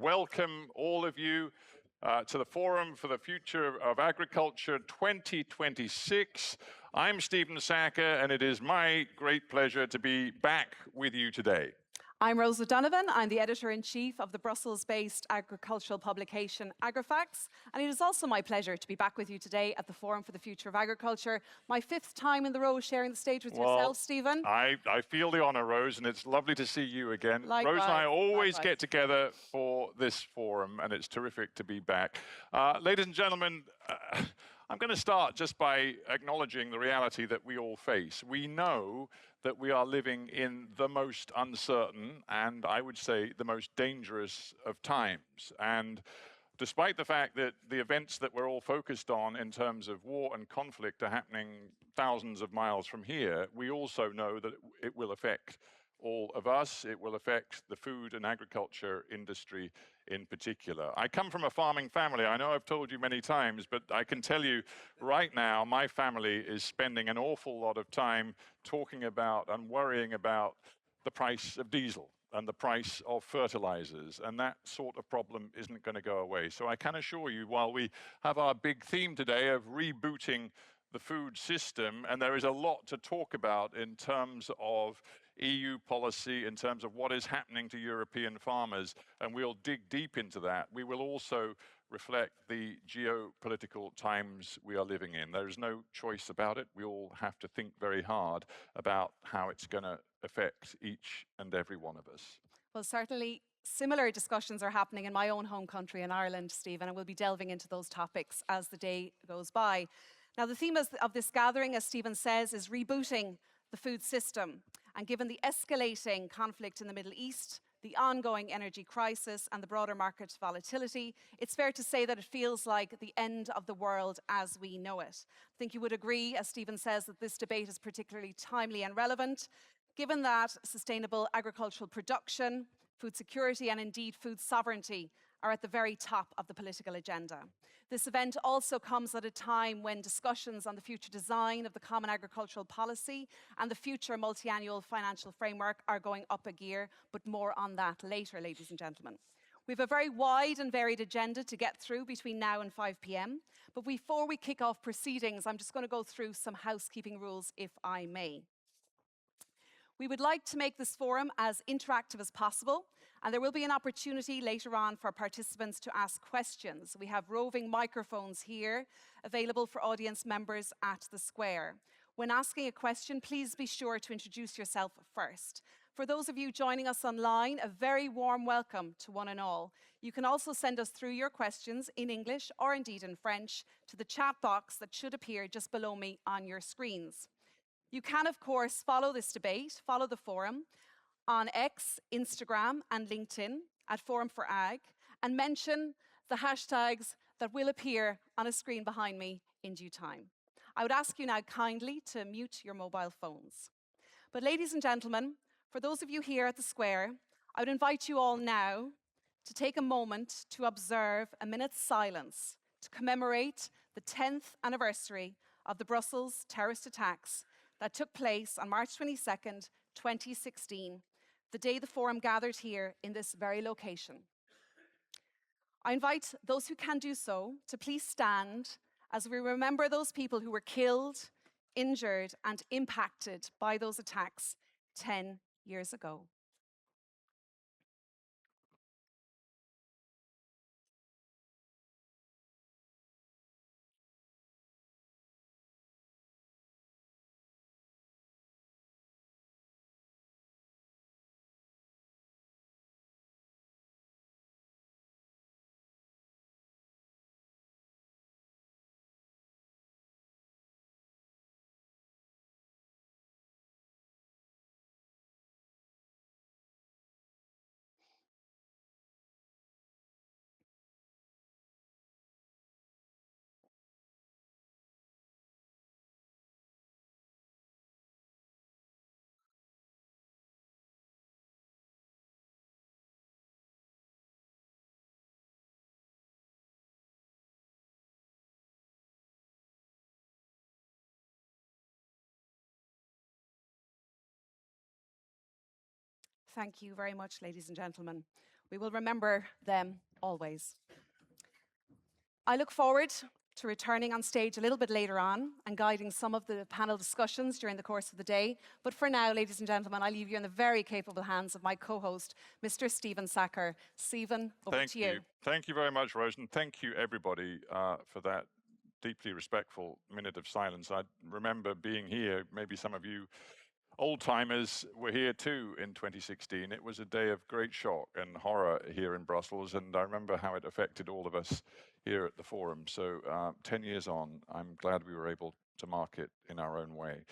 welcome all of you to the Forum for the Future of Agriculture 2026. I'm Stephen Sackur, and it is my great pleasure to be back with you today. I'm Rose O'Donovan. I'm the editor-in-chief of the Brussels-based agricultural publication AgriFacts, and it is also my pleasure to be back with you today at the Forum for the Future of Agriculture. My 5th time in the row sharing the stage with yourself, Stephen. I feel the honour, Rose, and it's lovely to see you again. Likewise, Rose and I always get together for this forum, and it's terrific to be back. Ladies and gentlemen, I'm going to start just by acknowledging the reality that we all face. We know that we are living in the most uncertain and, I would say, the most dangerous of times. And despite the fact that the events that we're all focused on in terms of war and conflict are happening thousands of miles from here, we also know that it will affect all of us. It will affect the food and agriculture industry in particular. I come from a farming family. I know I've told you many times, but I can tell you right now, my family is spending an awful lot of time talking about and worrying about the price of diesel and the price of fertilizers, and that sort of problem isn't going to go away. So I can assure you, while we have our big theme today of rebooting the food system, and there is a lot to talk about in terms of EU policy, in terms of what is happening to European farmers, and we'll dig deep into that. We will also reflect the geopolitical times we are living in. There is no choice about it. We all have to think very hard about how it's going to affect each and every one of us. Well, certainly similar discussions are happening in my own home country in Ireland, Stephen, and we'll be delving into those topics as the day goes by. Now, the theme of this gathering, as Stephen says, is rebooting the food system. And given the escalating conflict in the Middle East, the ongoing energy crisis and the broader market volatility, it's fair to say that it feels like the end of the world as we know it. I think you would agree, as Stephen says, that this debate is particularly timely and relevant, given that sustainable agricultural production, food security and indeed food sovereignty are at the very top of the political agenda. This event also comes at a time when discussions on the future design of the Common Agricultural Policy and the future multi-annual financial framework are going up a gear, but more on that later, ladies and gentlemen. We have a very wide and varied agenda to get through between now and 5 p.m. But before we kick off proceedings, I'm just going to go through some housekeeping rules, if I may. We would like to make this forum as interactive as possible, and there will be an opportunity later on for participants to ask questions. We have roving microphones here available for audience members at the square. When asking a question, please be sure to introduce yourself first. For those of you joining us online, a very warm welcome to one and all. You can also send us through your questions in English or indeed in French to the chat box that should appear just below me on your screens. You can, of course, follow this debate, follow the forum on X, Instagram, and LinkedIn at Forum for Ag, and mention the hashtags that will appear on a screen behind me in due time. I would ask you now kindly to mute your mobile phones. But ladies and gentlemen, for those of you here at the square, I would invite you all now to take a moment to observe a minute's silence to commemorate the 10th anniversary of the Brussels terrorist attacks that took place on March 22nd, 2016, the day the forum gathered here in this very location. I invite those who can do so to please stand as we remember those people who were killed, injured, and impacted by those attacks 10 years ago. Thank you very much, ladies and gentlemen. We will remember them always. I look forward to returning on stage a little bit later on and guiding some of the panel discussions during the course of the day. But for now, ladies and gentlemen, I leave you in the very capable hands of my co-host, Mr. Stephen Sacker. Stephen, over to you. Thank you very much, Rose, and thank you, everybody, for that deeply respectful minute of silence. I remember being here, maybe some of you old-timers were here too in 2016. It was a day of great shock and horror here in Brussels, and I remember how it affected all of us here at the Forum. So 10 years on, I'm glad we were able to mark it in our own way.